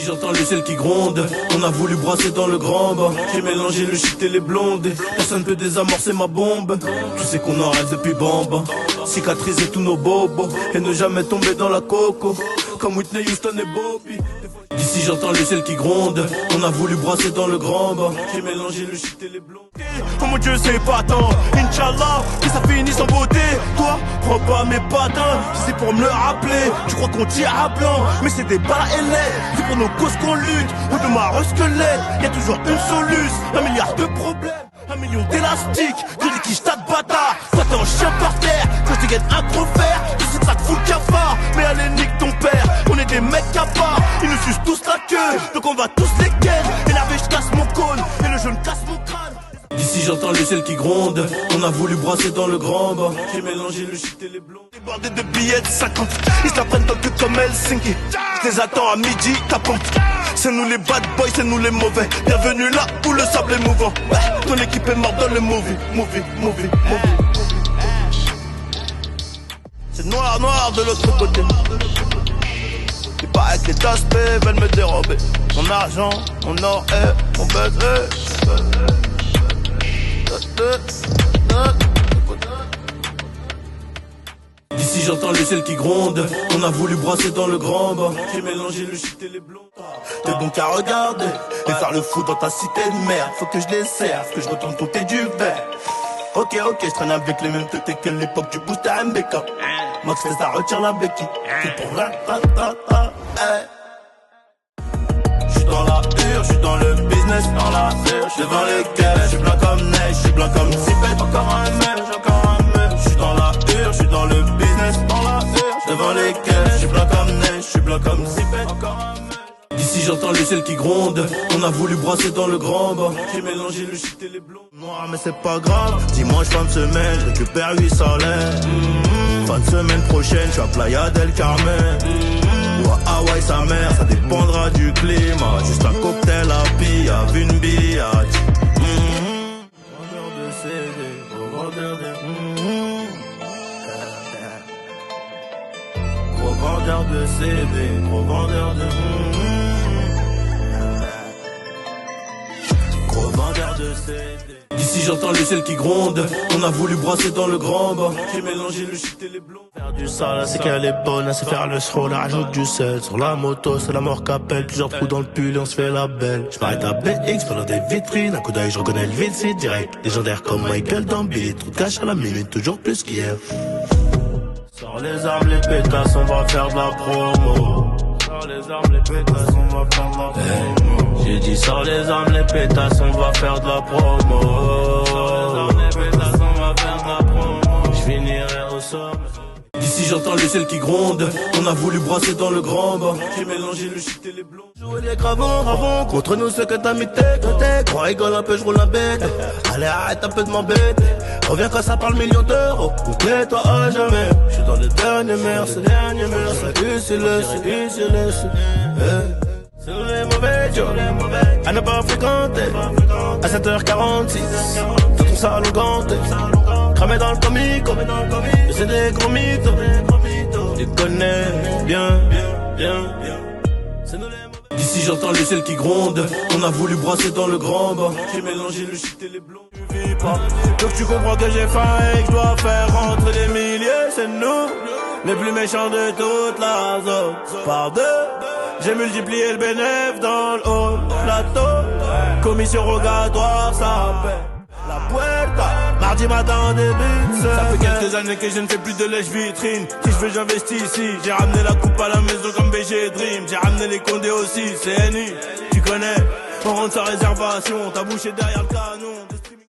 D'ici j'entends le ciel qui gronde. On a voulu brasser dans le grand bas. J'ai mélangé le shit et les blondes. Personne peut désamorcer ma bombe. Tu sais qu'on en rêve depuis Bamba. Cicatriser tous nos bobos et ne jamais tomber dans la coco comme Whitney Houston et Bobby. D'ici j'entends le ciel qui gronde. On a voulu brasser dans le grand bas. J'ai mélangé le shit et les blondes. Oh mon Dieu c'est pas tant. Inch'Allah que ça finisse en beauté. Toi prends pas mes patins. Si c'est pour me le rappeler. Tu crois qu'on tire à blanc, mais c'est des balles et l'air. C'est pour nos causes qu'on lutte. Ou de marre squelette. Y'a toujours une soluce. 1 milliard de problèmes. 1 million d'élastiques, tu dis qui j't'as de bâtard. Toi t'es un chien par terre, quand je te gagne un trophère. Tu sais que ça te fout le cafard, mais allez nique ton père. On est des mecs à part, ils nous sucent tous la queue. Donc on va tous les ken, énervé je casse mon cône, et le jeune casse mon crâne. D'ici j'entends le ciel qui gronde. On a voulu brasser dans le grand bas. J'ai mélangé le shit et les blondes. Débordé de billets de 50, ils se la prennent dans le cul comme Helsinki. Je les attends à midi, tapant. C'est nous les bad boys, c'est nous les mauvais. Bienvenue là où le sable est mouvant. Ton équipe est morte dans le movie. C'est noir, noir de l'autre côté. Il paraît que les aspects veulent me dérober mon argent, mon or et mon baiser. D'ici j'entends le ciel qui gronde. On a voulu brasser dans le grand bas. J'ai mélangé le shit et les blondes. T'es donc à regarder et faire le fou dans ta cité de merde. Faut que je les serve, que je retourne compter du verre. Ok, je traîne avec les mêmes têtes que l'époque du boost à MBK. Max fait ça, retire la béquille. C'est pour J'suis dans la hure, j'suis dans le business, dans la hure. J'suis devant les caisses, j'suis blanc comme neige, j'suis blanc comme Sipet. Encore un mec, j'suis dans la hure, j'suis dans le business, dans la hure. J'suis devant les caisses, j'suis blanc comme neige, j'suis blanc comme Sipet. Encore un mec. D'ici j'entends le ciel qui gronde. On a voulu brasser dans le grand bas. J'ai mélangé le shit et les blondes. Noir mais c'est pas grave. Dimanche fin de semaine, je récupère 800 lettres. Fin de semaine prochaine, je suis à Playa del Carmen. Ou à Hawaï sa mère, ça dépendra du climat. Juste un cocktail à pilla, une billette. Vendeur de CD, vendeur de... Gros vendeur de CD, gros vendeur de... Gros vendeur de CD. D'ici j'entends le ciel qui gronde. On a voulu brasser dans le grand bas. J'ai mélangé le shit et les blondes. Faire du sale, c'est qu'elle est bonne, elle sait faire le show, la rajoute du sel. Sur la moto, c'est la mort qu'appelle. Plusieurs trous dans le pull et on se fait la belle. J'm'arrête à BX pendant des vitrines. Un coup d'œil, je reconnais le vide, c'est direct. Légendaire comme Michael dans Billy. Trop de cash à la minute, toujours plus qu'hier. Sors les armes, les pétasses, on va faire de la promo. Sors les armes, les pétasses, on va faire de la promo. J'ai dit sors les armes, les pétasses, on va faire de la promo. Sors les armes, les pétasses, on va faire de la promo. J'finirai au sommet. D'ici j'entends le ciel qui gronde. On a voulu brasser dans le grand bas. J'ai mélangé le shit et les blondes. Jouer les gravons, contre nous ce que t'as mis tête. On rigole un peu, j'roule la bête. Allez arrête un peu de m'embêter. Reviens quand ça parle millions d'euros. Oublie-toi à jamais. J'suis dans les derniers merci. C'est nous les mauvais jours à ne pas fréquenter. À 7h46 dans ton salon ganté. Cramé dans le comico. Mais c'est des gros mythos. Tu connais bien. C'est nous les mauvais. D'ici j'entends le ciel qui gronde. On a voulu brasser dans le grand bas. J'ai mélangé le shit et les blondes. Donc tu comprends que j'ai faim et que je dois faire rentrer des milliers. C'est nous les plus méchants de toute la zone. Par deux, j'ai multiplié le bénéfice dans le haut plateau. Commission rogatoire, ça paie la puerta. Mardi matin, début de semaine. Ça fait quelques années que je ne fais plus de lèche-vitrine. Si je veux, j'investis ici. J'ai ramené la coupe à la maison comme BG Dream. J'ai ramené les condés aussi, CNI. Tu connais, on rentre sa réservation. T'as bouché derrière le canon.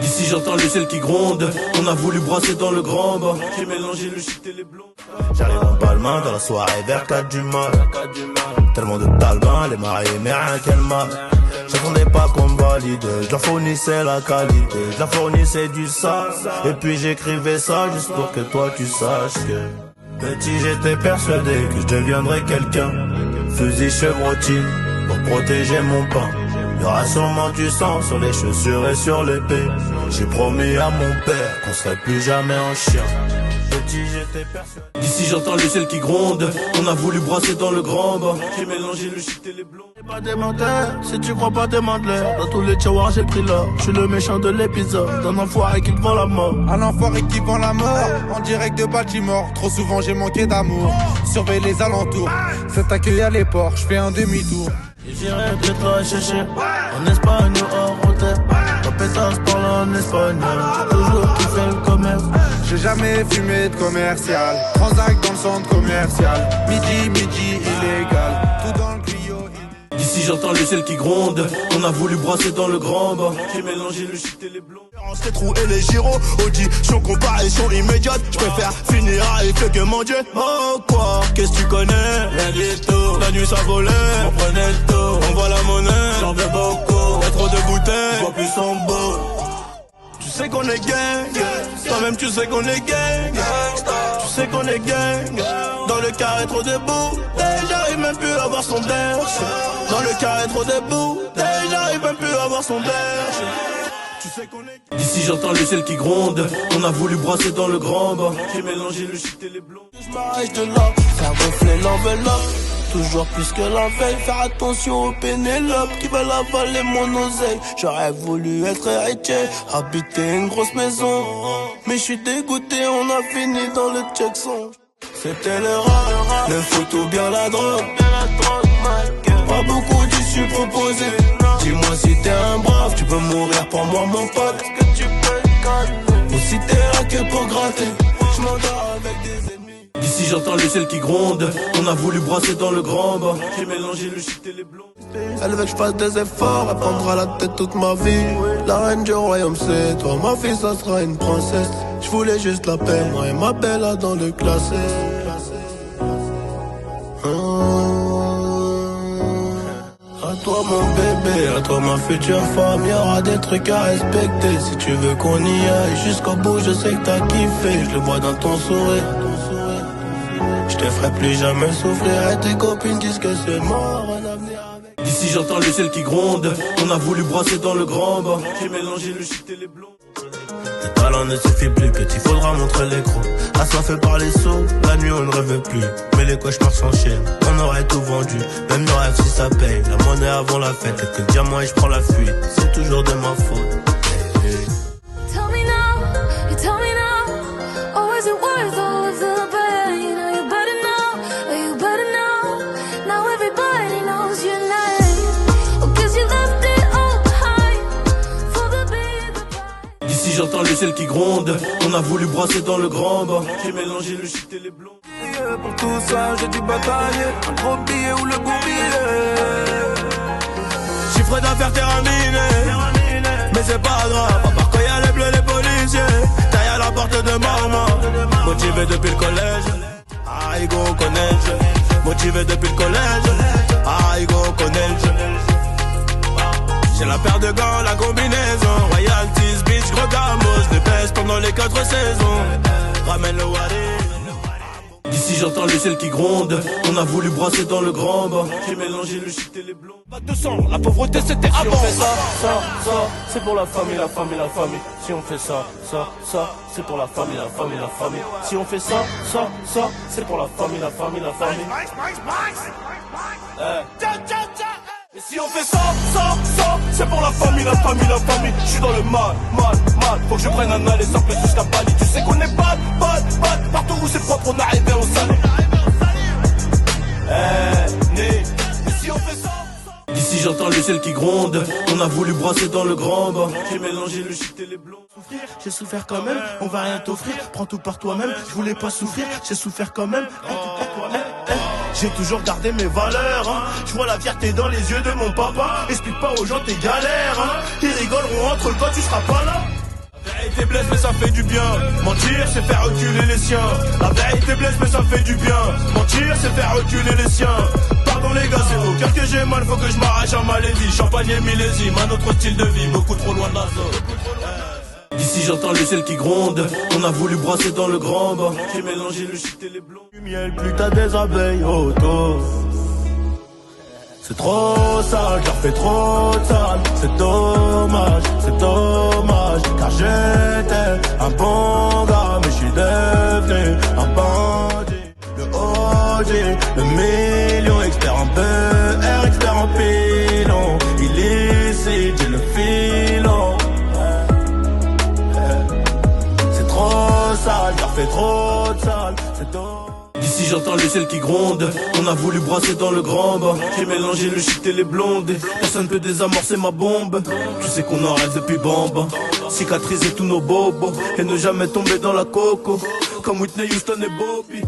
D'ici j'entends le ciel qui gronde. On a voulu brasser dans le grand bas. J'ai mélangé le shit et les blondes. J'arrive en palmin dans la soirée vers 4 du mat. Tellement de talbans, les mariés mais rien qu'elle m'a. J'attendais pas qu'on me valide. Je leur fournissais la qualité. Je leur fournissais du sale. Et puis j'écrivais ça juste pour que toi tu saches que petit j'étais persuadé que je deviendrais quelqu'un. Fusil chevrotine pour protéger mon pain. Y'aura sûrement du sang sur les chaussures et sur l'épée. J'ai promis à mon père qu'on serait plus jamais en chien. petit j'étais persuadé. D'ici j'entends le ciel qui gronde. On a voulu brasser dans le grand bas. J'ai mélangé le shit et les blonds. J'ai pas des menteurs, si tu crois pas t'es menteur. Dans tous les tiroirs j'ai pris l'or. Je suis le méchant de l'épisode, d'un enfoiré qui te vend la mort. Un enfoiré qui vend la mort, en direct de Baltimore. Trop souvent j'ai manqué d'amour, surveille les alentours. Cet accueil à les ports, je fais un demi-tour. Et j'irai peut-être la chercher en Espagne ou en hôtel. Quand pétasse parle en espagnol, j'ai toujours kiffé le commerce. J'ai jamais fumé de commercial, transac dans le centre commercial. Midi, illégal, tout dans le Clio. D'ici j'entends le ciel qui gronde. On a voulu brasser dans le grand bas. J'ai mélangé le shit et les blonds. Les trous et les gyros, audition, comparaison immédiate. J'préfère finir avec que mon Dieu. Oh quoi, qu'est-ce que tu connais? Rien du tout, La nuit ça volait, on prenait le taux. on voit la monnaie. J'en veux beaucoup, Y'a trop de je bouteilles, vois plus son beau. tu sais qu'on est gang. Toi-même tu sais qu'on est gang. Tu sais qu'on est gang. Dans le carré trop debout, j'arrive même plus à voir son berge. Dans le carré trop debout, j'arrive même plus à voir son berge. Tu sais qu'on est. D'ici j'entends le ciel qui gronde. On a voulu brasser dans le grand bas. J'ai mélangé le shit et les blonds. Je m'arrête de là, faire gonfler l'enveloppe. Toujours plus que la veille, faire attention aux Pénélope qui veulent avaler mon oseille. J'aurais voulu être héritier, habiter une grosse maison. Mais je suis dégoûté, on a fini dans le Jackson. C'était l'erreur, le foot ou bien la drogue. Pas beaucoup d'issues proposées. Dis-moi si t'es un brave, tu peux mourir pour moi mon pote. Est-ce que tu peux ou si t'es là que pour gratter. Je m'endors avec des ennemis. D'ici j'entends le ciel qui gronde. On a voulu brasser dans le grand bas. J'ai mélangé le shit et les blonds. Elle veut que je fasse des efforts, elle prendra la tête toute ma vie. La reine du royaume c'est toi, ma fille ça sera une princesse. Je voulais juste la paix, moi et ma belle là dans le classé. À toi mon bébé, à toi ma future femme, y'aura des trucs à respecter. Si tu veux qu'on y aille jusqu'au bout, je sais que t'as kiffé, je le vois dans ton sourire. Je te ferai plus jamais souffrir et tes copines disent que c'est mort, un avenir avec. D'ici j'entends le ciel qui gronde. On a voulu brasser dans le grand bas. J'ai mélangé le shit et les blonds. Le talent ne suffit plus, petit, faudra montrer l'écran. Assoiffé par les sauts, la nuit on ne rêve plus. Mais les cauchemars s'enchaînent, on aurait tout vendu. Même nos rêves si ça paye, la monnaie avant la fête. Quelques diamants et je prends la fuite, c'est toujours de ma faute. Tell me now, you tell me now. Oh, is it worth all of the pain? Oh, you better know, oh, you better know. Now everybody knows your name. Oh, 'cause you left it all behind for the bigger prize. D'ici j'entends le ciel qui gronde. On a voulu brasser dans le grand bas. J'ai mélangé le shit et les blonds. Pour tout ça, j'ai dû batailler. Un gros billet ou le bourbier. Chiffre d'affaires terminé. Mais c'est pas grave, à part quand y'a les bleus, les policiers. Taille à la porte de maman. Motivé depuis le collège. I go collège. Motivé depuis le collège. I go collège. J'ai la paire de gants, la combinaison. Royalties, bitch, gros gamos. Je baisse pendant les 4 saisons. Ramène le wari. D'ici j'entends le ciel qui gronde. On a voulu brasser dans le grand bas. J'ai mélangé le shit et les blonds. Pas de sang, la pauvreté c'était Si avant. on fait ça, c'est pour la famille, la famille, la famille. Si on fait ça, c'est pour la famille, la famille, la famille. Si on fait ça, c'est pour la famille, la famille, la famille. Et si on fait ça, c'est pour la famille, la famille, la famille. Je suis dans le mal. Faut que je prenne un aller simple jusqu'à Bali. Tu sais qu'on est bad. Partout où c'est propre, on arrive au salé. Et si on fait ça. D'ici j'entends le ciel qui gronde. On a voulu brasser dans le grand bas. J'ai mélangé le shit et les blonds. J'ai souffert quand même, on va rien t'offrir. Prends tout par toi-même, je voulais pas souffrir. J'ai souffert quand même, prends tout par toi-même. J'ai toujours gardé mes valeurs, hein. Je vois la fierté dans les yeux de mon papa. Explique pas aux gens tes galères, hein. Ils rigoleront entre eux quand tu seras pas là. La vérité blesse mais ça fait du bien. Mentir c'est faire reculer les siens. La vérité blesse mais ça fait du bien. Mentir c'est faire reculer les siens. Pardon les gars c'est au cœur que j'ai mal. Faut que je m'arrache à maladie. Champagne et millésime, un autre style de vie. Beaucoup trop loin de la zone. D'ici j'entends le ciel qui gronde. On a voulu brasser dans le grand bas. J'ai mélangé le shit et les blonds. Du miel, plus t'as des abeilles autour. C'est trop sale, je leur fais trop de sale. C'est dommage, car j'étais un bon gars. Mais je suis devenu chérie. Le million, expert en beurre, expert en pilon. Il est ici, j'ai le filon. C'est trop sale, car fait trop de sale. C'est trop. D'ici j'entends le ciel qui gronde. On a voulu brasser dans le grand bain. J'ai mélangé le shit et les blondes. Personne peut désamorcer ma bombe. Tu sais qu'on en rêve depuis Bamba. Cicatriser tous nos bobos et ne jamais tomber dans la coco. Comme Whitney Houston et Bobby.